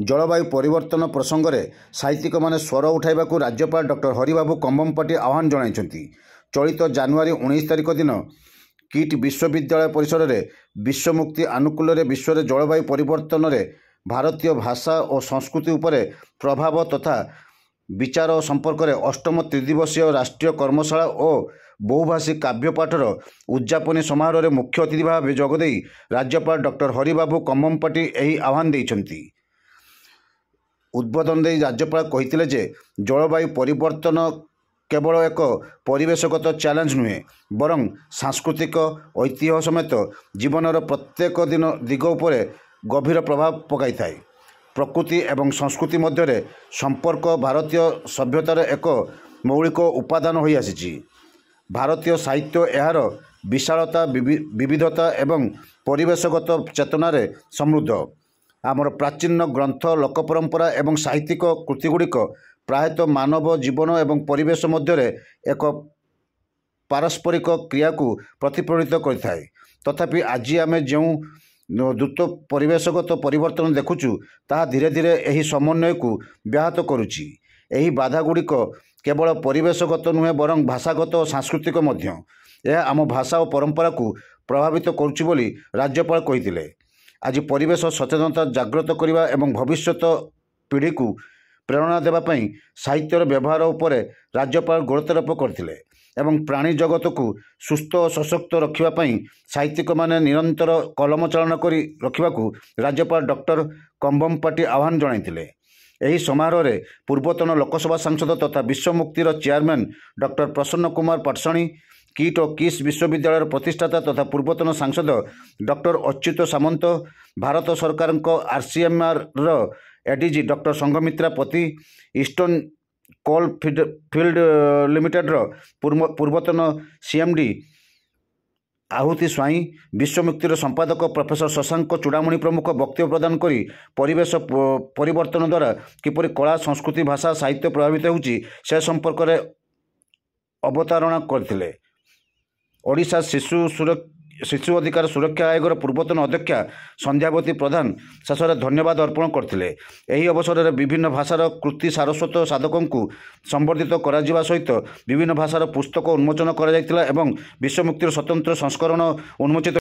जलवायु परिवर्तन प्रसंग में साहित्यिक मैंने स्वर उठाइबा राज्यपाल डॉक्टर हरिबाबू कंबमपाटी आह्वान जणाइछन्ति। चलित जनवरी 19 तारिख दिन किट विश्वविद्यालय परिसर में विश्वमुक्ति आनुकूल्य विश्व जलवायु परिवर्तन में भारतीय भाषा और संस्कृति उपरे प्रभाव तथा विचार संपर्क में 8म त्रिदिवसीय राष्ट्रीय कर्मशाला और बहुभाषी काव्यपाठर उद्यापनी समारोह में मुख्य अतिथि भाव जोगदे राज्यपाल डॉक्टर हरिबाबू कंबमपाटी यही आह्वान देइछन्ति। उद्बोधन दे राज्यपाल कहिथिले जे जलवायु परिवर्तन केवल एक परिवेशगत चैलेंज नुहे बरं सांस्कृतिक ऐतिह्य समेत जीवनर प्रत्येक दिग उपरे गभीर प्रभाव पकाई थाए। प्रकृति एवं संस्कृति मध्य संपर्क भारतीय सभ्यतार एक मौलिक उपादान होई आसीछि। भारतीय साहित्य यार विशालता विविधता एवं परिवेशगत चेतनार समृद्ध। आमर प्राचीन ग्रंथ लोक परंपरा एवं साहित्यिक कृतिगुड़िक प्रायतः मानव जीवन एवं परिवेश मध्य एक पारस्परिक क्रिया को प्रतिफलित करता है। तथापि आज आम जो द्रुत परिवेशगत परिवर्तन देखुचु ताहा धीरे धीरे यही समन्वय को व्याहत करुच्ची। यही बाधागुड़िक केवल परिवेशगत नुहे बरं भाषागत और सांस्कृतिक मध्य यह आम भाषा और परंपरा को प्रभावित करुच्ची बोली राज्यपाल कहिथिले। आज परिवेश सचेतनता जागृत करने एवं भविष्य पीढ़ी को प्रेरणा देवाई साहित्यर व्यवहार उपरे राज्यपाल गुरुत्वारोप करथिले एवं प्राणी जगत को सुस्थ और सशक्त रखापी साहित्यिक माने निरंतर कलम चालन कर रखा राज्यपाल डॉक्टर कंबमपाटी आह्वान जणाइथिले। यही समारोह में पूर्वतन लोकसभा सांसद तथा विश्वमुक्तिर चेयरमैन डॉक्टर प्रसन्न कुमार पाटसाणी, किट और किस विश्वविद्यालय प्रतिष्ठाता तथा पूर्वतन सांसद डॉक्टर अच्युत सामंत, भारत सरकार आरसीएमआर एडीजी डॉक्टर संघमित्रा पति, ईस्टर्न कोल फील्ड लिमिटेड पूर्वतन सीएमडी आहुति स्वाई, विश्वमुक्तिर संपादक प्रोफेसर शशांक चूड़ामणि प्रमुख वक्तव्य प्रदान करी परिवेश परिवर्तन द्वारा किपरि कला संस्कृति भाषा साहित्य प्रभावित होउची से संपर्क में अवतारणा करथिले। ओडिशा शिशु अधिकार सुरक्षा आयोगर पूर्वतन अध्यक्षा संध्यावती प्रधान शेष में धन्यवाद अर्पण करथिले। एही अवसर में विभिन्न भाषार कृति सारस्वत साधकों को संबर्धित करा सहित विभिन्न भाषार पुस्तक उन्मोचन करा जायतिला एवं विश्वमुक्तिर स्वतंत्र संस्करण उन्मोचित